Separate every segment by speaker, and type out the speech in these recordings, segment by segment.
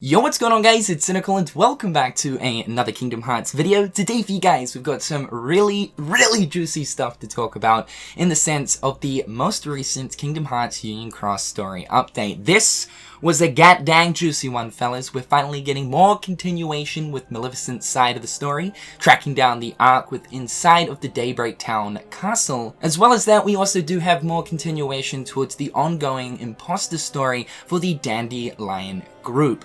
Speaker 1: Yo, what's going on guys, it's Cynical and welcome back to another Kingdom Hearts video. Today for you guys, we've got some really juicy stuff to talk about in the sense of the most recent Kingdom Hearts Union Cross story update. This was a dang juicy one, fellas. We're finally getting more continuation with Maleficent's side of the story, tracking down the arc with inside of the Daybreak Town castle. As well as that, we also do have more continuation towards the ongoing Impostor story for the Dandelion group.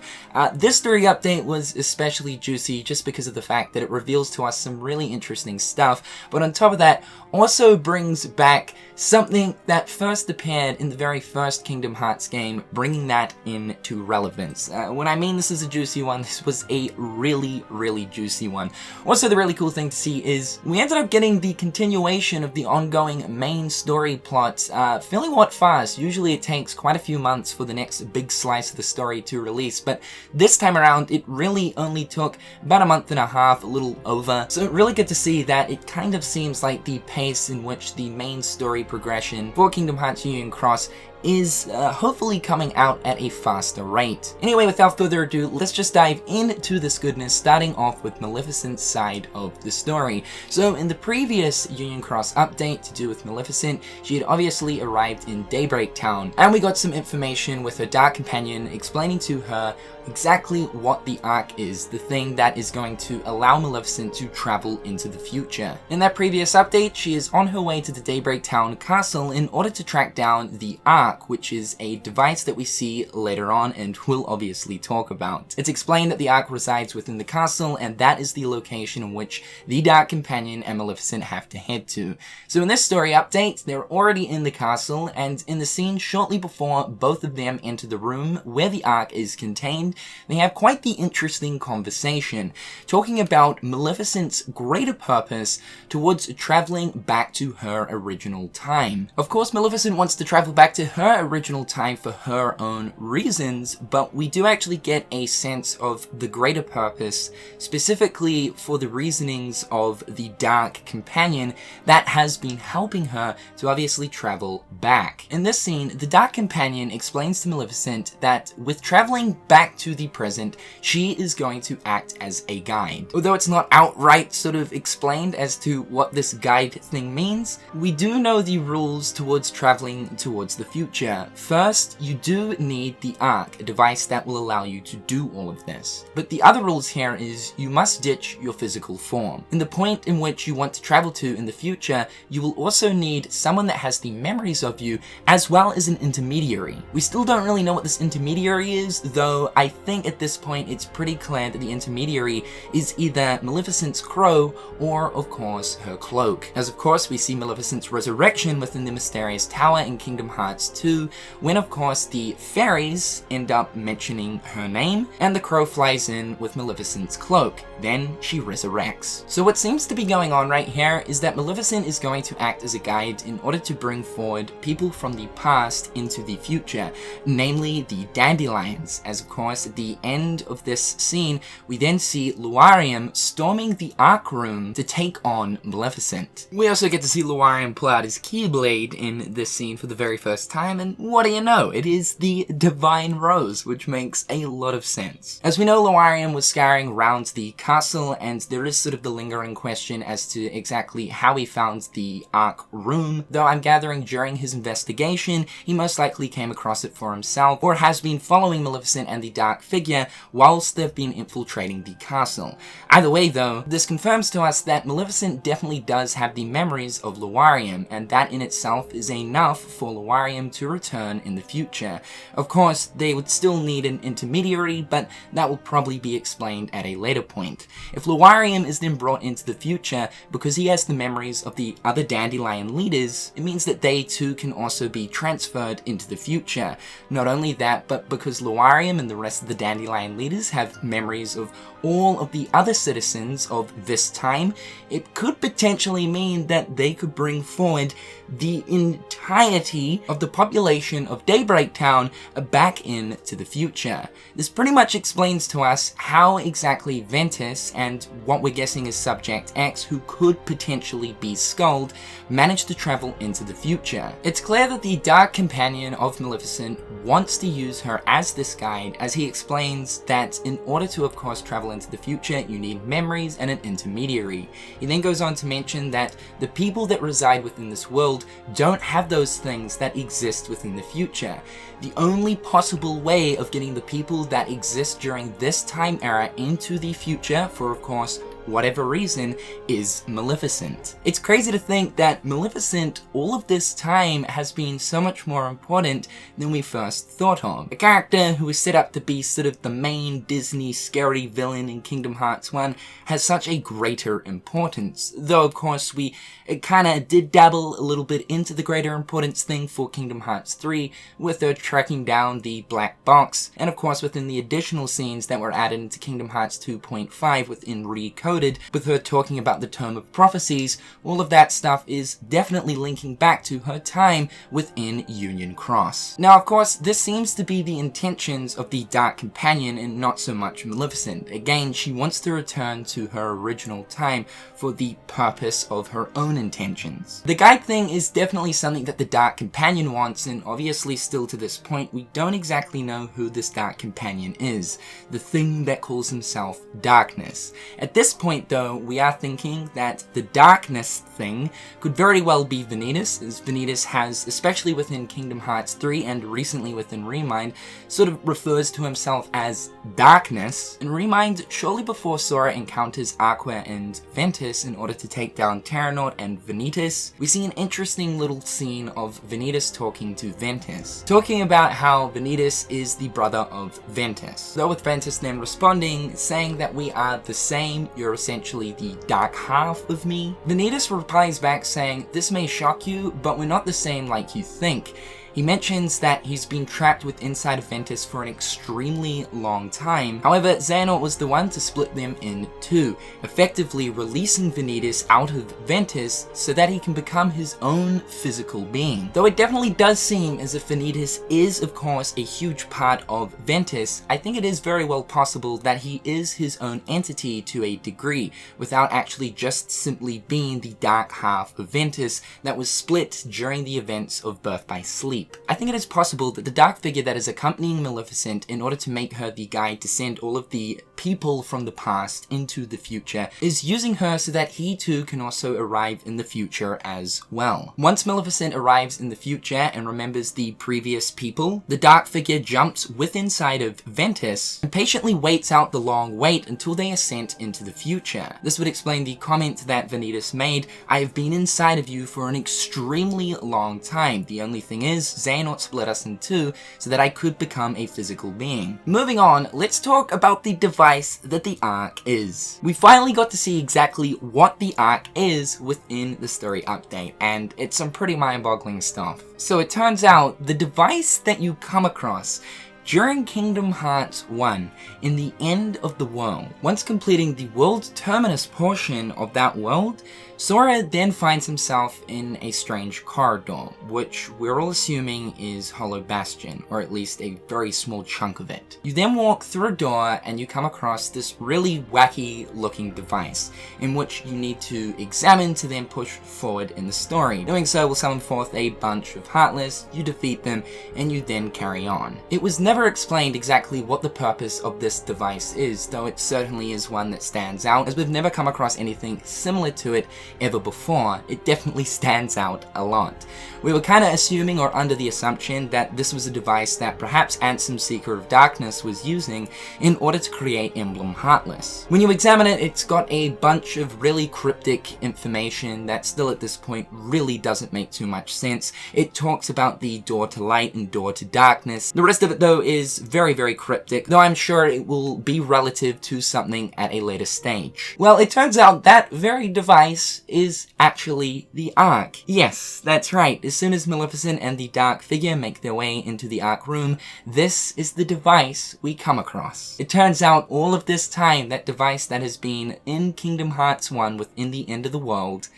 Speaker 1: This story update was especially juicy just because of the fact that it reveals to us some really interesting stuff, but on top of that, also brings back something that first appeared in the very first Kingdom Hearts game, bringing that into relevance. When I mean this is a juicy one, this was a really juicy one. Also, the really cool thing to see is we ended up getting the continuation of the ongoing main story plot fairly fast. Usually it takes quite a few months for the next big slice of the story to release, but this time around it really only took about a month and a half, a little over. So really good to see that it kind of seems like the pace in which the main story progression for Kingdom Hearts Union Cross is hopefully coming out at a faster rate. Anyway, without further ado, let's just dive into this goodness, starting off with Maleficent's side of the story. So in the previous Union Cross update to do with Maleficent, she had obviously arrived in Daybreak Town, and we got some information with her Dark Companion explaining to her exactly what the Ark is, the thing that is going to allow Maleficent to travel into the future. In that previous update, she is on her way to the Daybreak Town castle in order to track down the Ark, which is a device that we see later on and will obviously talk about. It's explained that the Ark resides within the castle, and that is the location in which the Dark Companion and Maleficent have to head to. So in this story update, they're already in the castle, and in the scene shortly before both of them enter the room where the Ark is contained, they have quite the interesting conversation, talking about Maleficent's greater purpose towards traveling back to her original time. Of course, Maleficent wants to travel back to her original time for her own reasons, but we do actually get a sense of the greater purpose, specifically for the reasonings of the Dark Companion that has been helping her to obviously travel back. In this scene, the Dark Companion explains to Maleficent that with traveling back to the present, she is going to act as a guide. Although it's not outright sort of explained as to what this guide thing means, we do know the rules towards traveling towards the future. First, you do need the Ark, a device that will allow you to do all of this. But the other rules here is you must ditch your physical form. In the point in which you want to travel to in the future, you will also need someone that has the memories of you, as well as an intermediary. We still don't really know what this intermediary is, though I think at this point it's pretty clear that the intermediary is either Maleficent's crow or, of course, her cloak. As of course we see Maleficent's resurrection within the mysterious tower in Kingdom Hearts 2, when of course the fairies end up mentioning her name, and the crow flies in with Maleficent's cloak. Then she resurrects. So what seems to be going on right here is that Maleficent is going to act as a guide in order to bring forward people from the past into the future, namely the Dandelions. As of course at the end of this scene, we then see Luarium storming the Ark room to take on Maleficent. We also get to see Luarium pull out his Keyblade in this scene for the very first time, and what do you know, it is the Divine Rose, which makes a lot of sense. As we know, Luarium was scouring around the castle, and there is sort of the lingering question as to exactly how he found the Ark room, though I'm gathering during his investigation, he most likely came across it for himself, or has been following Maleficent and the Dark Figure whilst they've been infiltrating the castle. Either way though, this confirms to us that Maleficent definitely does have the memories of Luarium, and that in itself is enough for Luarium to return in the future. Of course, they would still need an intermediary, but that will probably be explained at a later point. If Luarium is then brought into the future because he has the memories of the other Dandelion leaders, it means that they too can also be transferred into the future. Not only that, but because Luarium and the rest of the Dandelion leaders have memories of all of the other citizens of this time, it could potentially mean that they could bring forward the entirety of the population of Daybreak Town back into the future. This pretty much explains to us how exactly Ventus and what we're guessing is Subject X, who could potentially be Skuld, managed to travel into the future. It's clear that the Dark Companion of Maleficent wants to use her as this guide, as he explains that in order to of course travel into the future, you need memories and an intermediary. He then goes on to mention that the people that reside within this world don't have those things that exist within the future. The only possible way of getting the people that exist during this time era into the future, for of course whatever reason, is Maleficent. It's crazy to think that Maleficent all of this time has been so much more important than we first thought of. A character who is set up to be sort of the main Disney scary villain in Kingdom Hearts 1 has such a greater importance, though of course we kinda did dabble a little bit into the greater importance thing for Kingdom Hearts 3 with her tracking down the black box, and of course within the additional scenes that were added into Kingdom Hearts 2.5 within Recoded, with her talking about the Tome of Prophecies. All of that stuff is definitely linking back to her time within Union Cross. Now of course this seems to be the intentions of the Dark Companion and not so much Maleficent. Again, she wants to return to her original time for the purpose of her own intentions. The guide thing is definitely something that the Dark Companion wants, and obviously still to this point we don't exactly know who this Dark Companion is, the thing that calls himself Darkness. At this point though, we are thinking that the Darkness thing could very well be Vanitas, as Vanitas has, especially within Kingdom Hearts 3 and recently within Remind, sort of refers to himself as Darkness. In Remind, shortly before Sora encounters Aqua and Ventus in order to take down Terranaut and Vanitas, we see an interesting little scene of Vanitas talking to Ventus, talking about how Vanitas is the brother of Ventus, though with Ventus then responding, saying that we are the same, you're essentially the dark half of me. Vanitas replies back saying, "This may shock you, but we're not the same like you think." He mentions that he's been trapped with inside of Ventus for an extremely long time. However, Xehanort was the one to split them in two, effectively releasing Vanitas out of Ventus so that he can become his own physical being. Though it definitely does seem as if Vanitas is of course a huge part of Ventus, I think it is very well possible that he is his own entity to a degree, without actually just simply being the dark half of Ventus that was split during the events of Birth by Sleep. I think it is possible that the dark figure that is accompanying Maleficent in order to make her the guide to send all of the people from the past into the future is using her so that he too can also arrive in the future as well. Once Maleficent arrives in the future and remembers the previous people, the dark figure jumps within inside of Ventus and patiently waits out the long wait until they are sent into the future. This would explain the comment that Vanitas made, "I have been inside of you for an extremely long time. The only thing is, Xehanort split us in two so that I could become a physical being." Moving on, let's talk about the device that the Ark is. We finally got to see exactly what the Ark is within the story update, and it's some pretty mind-boggling stuff. So it turns out the device that you come across during Kingdom Hearts 1, in the end of the world, once completing the world terminus portion of that world, Sora then finds himself in a strange corridor, which we're all assuming is Hollow Bastion, or at least a very small chunk of it. You then walk through a door and you come across this really wacky looking device, in which you need to examine to then push forward in the story. Doing so will summon forth a bunch of Heartless, you defeat them, and you then carry on. It was never explained exactly what the purpose of this device is, though it certainly is one that stands out, as we've never come across anything similar to it ever before. It definitely stands out a lot. We were kinda assuming or under the assumption that this was a device that perhaps Ansem Seeker of Darkness was using in order to create Emblem Heartless. When you examine it, it's got a bunch of really cryptic information that still at this point really doesn't make too much sense. It talks about the door to light and door to darkness. The rest of it though is very, very cryptic, though I'm sure it will be relative to something at a later stage. Well, it turns out that very device is actually the Ark. Yes, that's right. As soon as Maleficent and the dark figure make their way into the Ark room, this is the device we come across. It turns out all of this time, that device that has been in Kingdom Hearts 1 within the end of the world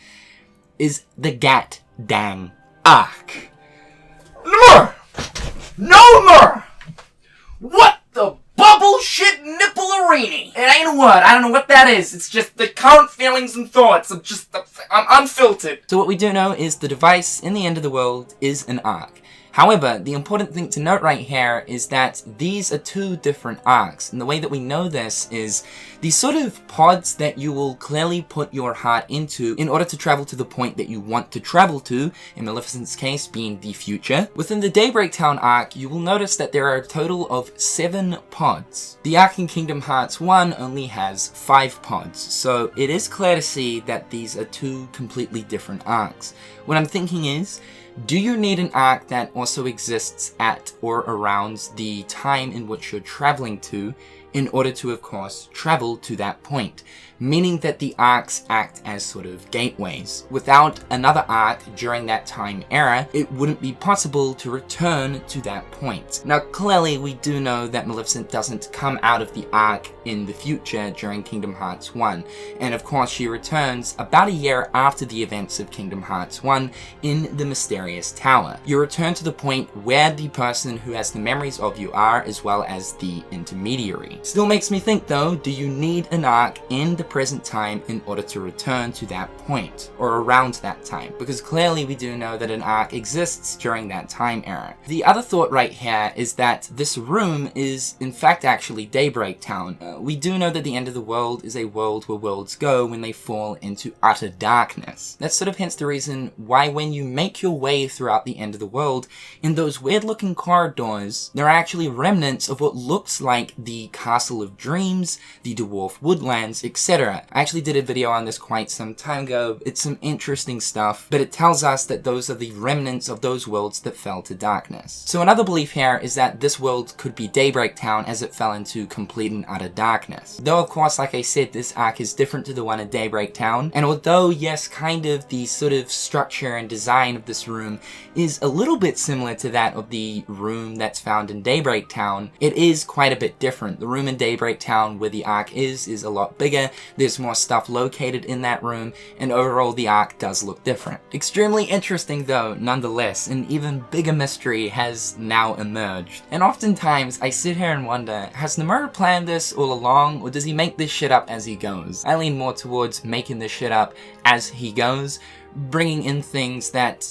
Speaker 1: is the Gat Dang arc. Nomura! What the bubble shit nipple-arini? It ain't a word. I don't know what that is. It's just the current feelings and thoughts. I'm unfiltered. So what we do know is the device in the end of the world is an arc. However, the important thing to note right here is that these are two different arcs, and the way that we know this is these sort of pods that you will clearly put your heart into in order to travel to the point that you want to travel to, in Maleficent's case being the future. Within the Daybreak Town arc, you will notice that there are a total of 7 pods. The arc in Kingdom Hearts 1 only has 5 pods, so it is clear to see that these are two completely different arcs. What I'm thinking is, do you need an arc that also exists at or around the time in which you're traveling to in order to, of course, travel to that point? Meaning that the arcs act as sort of gateways. Without another arc during that time era, it wouldn't be possible to return to that point. Now, clearly, we do know that Maleficent doesn't come out of the arc in the future during Kingdom Hearts 1. And of course, she returns about a year after the events of Kingdom Hearts 1 in the Mysterious Tower. You return to the point where the person who has the memories of you are, as well as the intermediary. Still makes me think though, do you need an arc in the present time in order to return to that point, or around that time? Because clearly we do know that an arc exists during that time era. The other thought right here is that this room is in fact actually Daybreak Town. We do know that the end of the world is a world where worlds go when they fall into utter darkness. That's sort of hence the reason why when you make your way throughout the end of the world, in those weird looking corridors, there are actually remnants of what looks like the Castle of Dreams, the Dwarf Woodlands, etc. I actually did a video on this quite some time ago. It's some interesting stuff, but it tells us that those are the remnants of those worlds that fell to darkness. So another belief here is that this world could be Daybreak Town as it fell into complete and utter darkness. Though of course, like I said, this arc is different to the one in Daybreak Town, and although yes, kind of the sort of structure and design of this room is a little bit similar to that of the room that's found in Daybreak Town, it is quite a bit different. The room in Daybreak Town where the arc is a lot bigger. There's more stuff located in that room, and overall the arc does look different. Extremely interesting though, nonetheless. An even bigger mystery has now emerged. And oftentimes I sit here and wonder, has Nomura planned this all along, or does he make this shit up as he goes? I lean more towards making this shit up as he goes, bringing in things that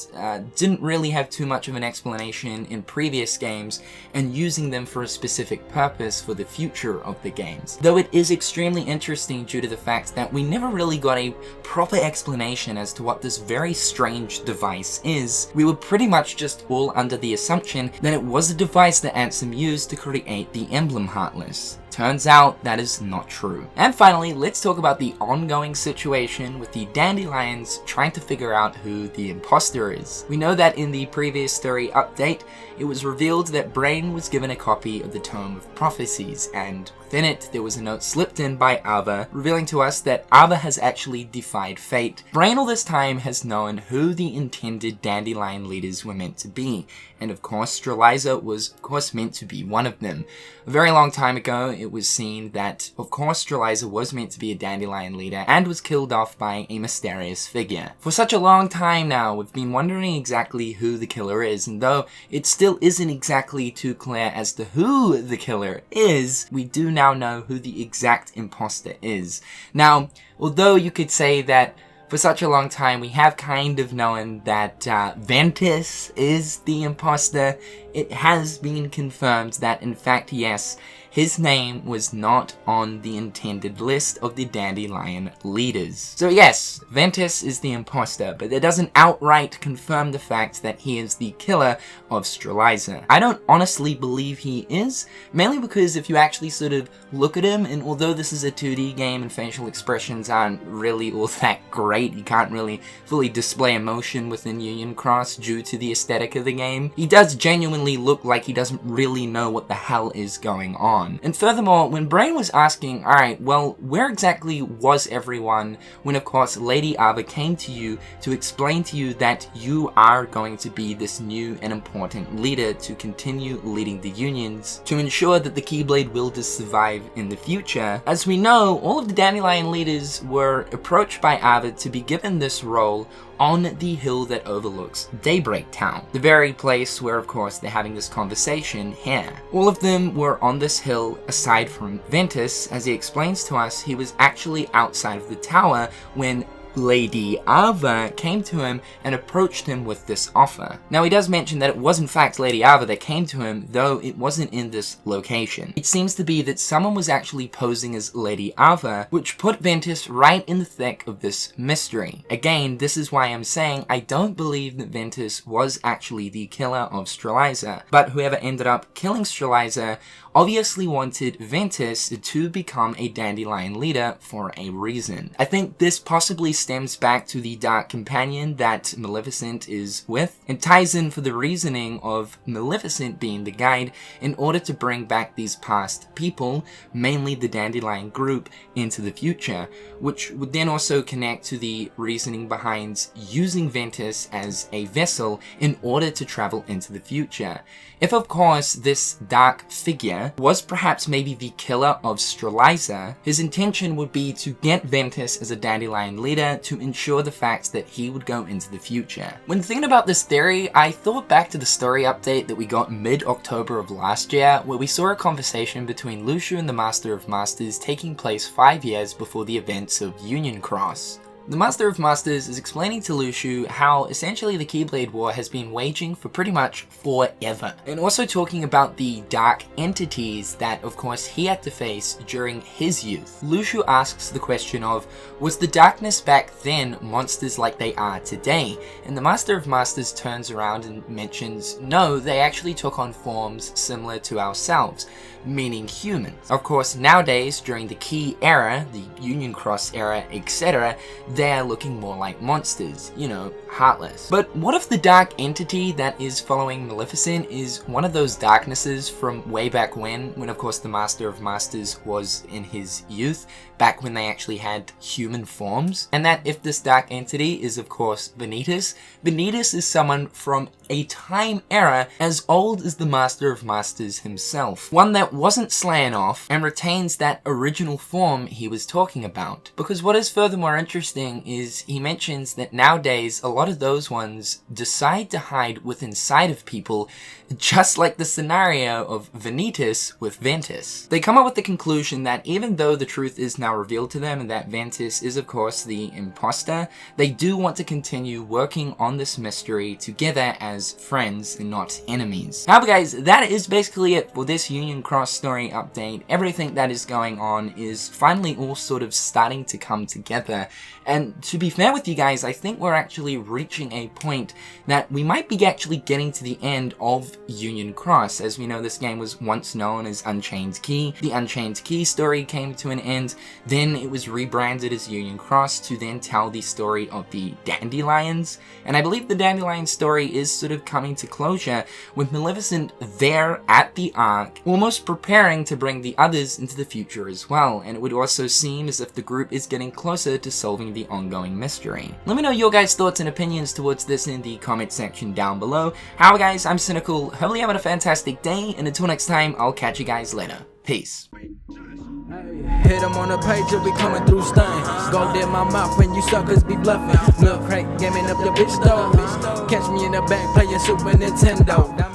Speaker 1: didn't really have too much of an explanation in previous games and using them for a specific purpose for the future of the games. Though it is extremely interesting due to the fact that we never really got a proper explanation as to what this very strange device is. We were pretty much just all under the assumption that it was a device that Ansem used to create the Emblem Heartless. Turns out that is not true. And finally, let's talk about the ongoing situation with the Dandelions trying to figure out who the imposter is. We know that in the previous story update, it was revealed that Brain was given a copy of the Tome of Prophecies, and within it, there was a note slipped in by Ava, revealing to us that Ava has actually defied fate. Brain all this time has known who the intended Dandelion leaders were meant to be, and of course, Streliza was of course meant to be one of them. A very long time ago, it was seen that, of course, Streliza was meant to be a Dandelion leader and was killed off by a mysterious figure. For such a long time now, we've been wondering exactly who the killer is, and though it still isn't exactly too clear as to who the killer is, we do now know who the exact imposter is. Now, although you could say that for such a long time we have kind of known that Ventus is the imposter, it has been confirmed that in fact, yes, his name was not on the intended list of the Dandelion leaders. So yes, Ventus is the imposter, but that doesn't outright confirm the fact that he is the killer of Streliza. I don't honestly believe he is, mainly because if you actually sort of look at him, and although this is a 2D game and facial expressions aren't really all that great, you can't really fully display emotion within Union Cross due to the aesthetic of the game, he does genuinely look like he doesn't really know what the hell is going on. on. And furthermore, when Brain was asking, alright, well, where exactly was everyone when of course Lady Ava came to you to explain to you that you are going to be this new and important leader to continue leading the unions to ensure that the Keyblade will just survive in the future. As we know, all of the Dandelion leaders were approached by Ava to be given this role on the hill that overlooks Daybreak Town, the very place where of course they're having this conversation here. All of them were on this hill aside from Ventus. As he explains to us, he was actually outside of the tower when Lady Ava came to him and approached him with this offer. Now he does mention that it was in fact Lady Ava that came to him, though it wasn't in this location. It seems to be that someone was actually posing as Lady Ava, which put Ventus right in the thick of this mystery. Again, this is why I'm saying I don't believe that Ventus was actually the killer of Streliza, but whoever ended up killing Streliza obviously wanted Ventus to become a Dandelion leader for a reason. I think this possibly stems back to the Dark Companion that Maleficent is with, and ties in for the reasoning of Maleficent being the guide in order to bring back these past people, mainly the Dandelion group, into the future, which would then also connect to the reasoning behind using Ventus as a vessel in order to travel into the future. If of course this dark figure was perhaps maybe the killer of Streliza, his intention would be to get Ventus as a Dandelion leader to ensure the fact that he would go into the future. When thinking about this theory, I thought back to the story update that we got mid-October of last year, where we saw a conversation between Lucio and the Master of Masters taking place 5 years before the events of Union Cross. The Master of Masters is explaining to Lucio how essentially the Keyblade War has been waging for pretty much forever, and also talking about the dark entities that of course he had to face during his youth. Lucio asks the question of, was the darkness back then monsters like they are today? And the Master of Masters turns around and mentions, no, they actually took on forms similar to ourselves, meaning humans. Of course, nowadays, during the Key era, the Union Cross era, etc., they're looking more like monsters, you know, heartless. But what if the dark entity that is following Maleficent is one of those darknesses from way back when of course the Master of Masters was in his youth, back when they actually had human forms? And that if this dark entity is of course Vanitas, Vanitas is someone from a time era as old as the Master of Masters himself. One that wasn't slain off and retains that original form he was talking about. Because what is furthermore interesting is he mentions that nowadays a lot of those ones decide to hide within inside of people, just like the scenario of Vanitas with Ventus. They come up with the conclusion that even though the truth is now revealed to them and that Ventus is of course the imposter, they do want to continue working on this mystery together as friends and not enemies. However guys, that is basically it for this Union Cross story update. Everything that is going on is finally all sort of starting to come together, and to be fair with you guys, I think we're actually reaching a point that we might be actually getting to the end of Union Cross. As we know, this game was once known as Unchained Key. The Unchained Key story came to an end, then it was rebranded as Union Cross to then tell the story of the Dandelions, and I believe the Dandelion story is sort of coming to closure with Maleficent there at the Ark, almost preparing to bring the others into the future as well, and it would also seem as if the group is getting closer to solving the ongoing mystery. Let me know your guys' thoughts and opinions towards this in the comment section down below. However guys, I'm Cynical, hopefully you're having a fantastic day, and until next time, I'll catch you guys later. Peace.
Speaker 2: Hit them on the page, you'll be coming through stain. Gold in my mouth when you suckers be bluffing. Milk crate, gaming up your bitch though. Catch me in the back playing Super Nintendo.